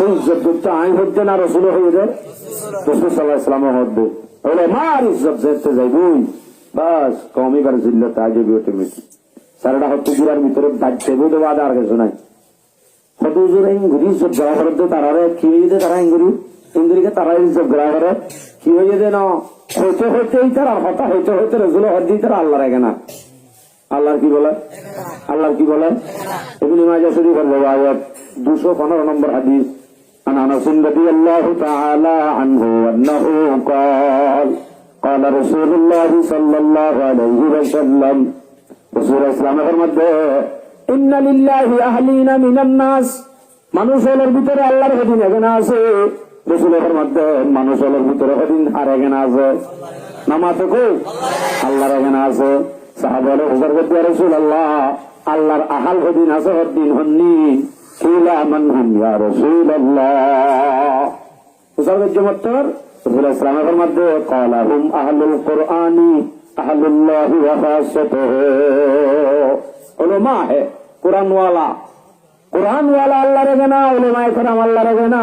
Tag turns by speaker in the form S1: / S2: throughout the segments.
S1: ইজ্জত করতে আইন হচ্ছে না রসুল হয়ে যায় রসুল সাল্লাহ ইসলাম হদ্দে বলে মার ইজ্জত যেতে যাইবই বাস কমিবার জিল্ল তাজে অটোমেটিক সারাটা হত্যা গুড়ার ভিতরে বাজছে বলে বাদ আর কিছু নাই কত জোর ইঙ্গুরি ইজ্জত গ্রা করে তারারে কি হয়ে যায় তারা ইঙ্গুরিকে তারা ইজ্জত গ্রা করে কি হয়ে যায় না হইতে হইতেই তার হতা হইতে হইতে রসুল হদ্দি তারা আল্লাহ রাখে না আল্লাহর কি বলে আল্লাহর কি বলে ইবনে মাজাহ শরীফের রিওয়ায়াত 215 নম্বর হাদিস عن انس رضي الله تعالى عنه انه قال قال رسول الله صلى الله عليه وسلم رسول اسلام ফরমাতে ان لله اهلين من الناس মানুষের ভিতরে আল্লাহর অধীন এখানে আছে রসুল ফরমাতে মানুষের ভিতরে অধীন আর এখানে আছে নামাতে কো আল্লাহর এখানে আছে সাহাবারা হুজুর বলতে রাসূলুল্লাহ আল্লাহর আহাল অধীন আছে অধীন হননি কিলা মান হুম ইয়া রাসূলুল্লাহ হুজুর জমতর রাসূল ইসলামের মধ্যে قال هم اهل القران اهل الله وخاصته উলামা है কুরআন ওয়ালা আল্লাহর গানা উলামা کرام আল্লাহর গানা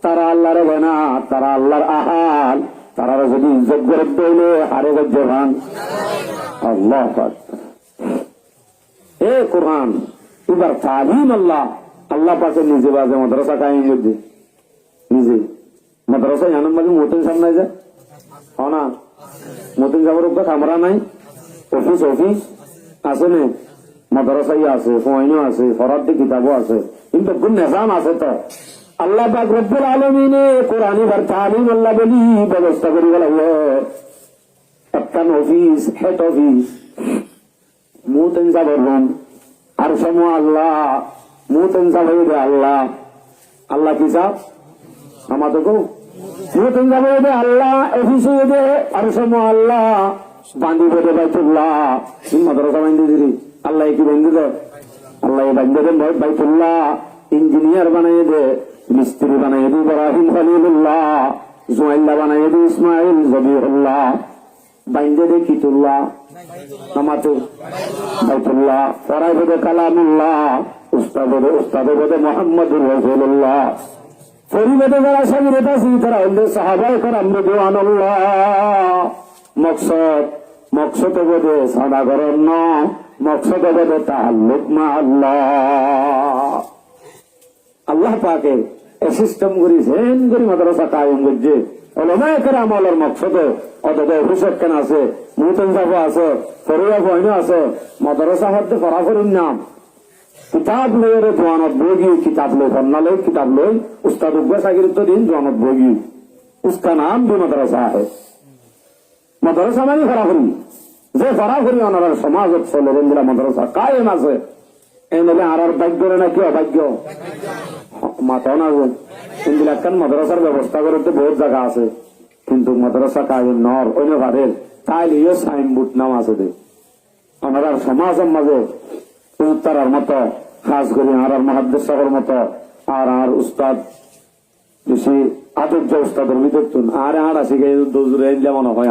S1: তারা আল্লাহর গানা তারা আল্লাহর আহাল তারা যদি ইজ্জত করে দিলে হারে গজবান আল্লাহ পাক এ কুরআন এবার তালিম আল্লাহ পাকে নিজে বাজে মাদ্রাসা কায়েম করছে নিজে মাদ্রাসা জানার মাঝে মতিন সাহেব নাই যায় না মতিন সাহেবের উপরে কামরা নাই অফিস আছে না মাদ্রাসাই আছে ফয়নও আছে ফরাদ্দি কিতাবও আছে কিন্তু কোন নিজাম আছে তো আল্লাহ পাক রব্বুল আলামিনে কোরআনি বার তালিম আল্লাহ বলি ব্যবস্থা করি বলা একটা অফিস হেড অফিস মুতিন সাহেবের রুম আর সময় আল্লাহ মুতিন সাহেব আল্লাহ আল্লাহ কি সাহেব আমাদের মুতিন সাহেব আল্লাহ অফিসে দে আর সময় আল্লাহ বান্ধি বেঁধে বাইতুল্লাহ মাদ্রাসা বান্ধি দিলি আল্লাহ কি বান্ধি দে আল্লাহ বান্ধে দে বাইতুল্লাহ ইঞ্জিনিয়ার বানাই দে মিস্ত্রি বানাই দে ইব্রাহিম খলিলুল্লাহ জুয়াইল্লা বানাই দে ইসমাইল জবিউল্লাহ বাইন্দে দে কিতুল্লাহ নামাতে বাইতুল্লাহ পড়াই বেদে কালামুল্লাহ উস্তাদে বেদে মোহাম্মদুর রাসূলুল্লাহ পরিবেদে যারা সাগিরে তাসি তারা হইলে সাহাবায়ে কেরাম রাদিয়াল্লাহু মকসদ বেদে সদাগরণ ন মকসদ বেদে তাআল্লুক মা আল্লাহ পাকে সিস্টেম করেছেন করি মাদ্রাসা কায়েম করছে উলামায়ে কেরাম আল্লাহর মকসদ অতত অফিসত কেন আছে মুতিন সাহেব আছে ফরিয়া ফয়ন আছে মাদ্রাসা হতে ফরাফরির নাম কিতাব লয়ে দোয়ানত বগি কিতাব লই ফন্নালে কিতাব লই উস্তাদ উগ্র সাগিরিত দিন দোয়ানত বগি उसका नाम भी मदरसा है मदरसा মানে ফরাফরি যে ফরাফরি ওনার সমাজত চলে রেন্দ্রা মাদ্রাসা কায়েম আছে এনলে আর ভাগ্য না কি অভাগ্য মাথা না কিন্তু একখান মাদ্রাসার ব্যবস্থা করতে বহুত জায়গা আছে কিন্তু মাদ্রাসা কায়েম নর অন্য ভারের তাইলে সাইনবোর্ড নাম আছে দে ওনার সমাজের মাঝে উত্তরার মতো খাস করি আর মহাদ্দেশ সাগর মতো আর উস্তাদ বেশি আদর্য উস্তাদের ভিতর আর আসি দোজুরে মনে হয়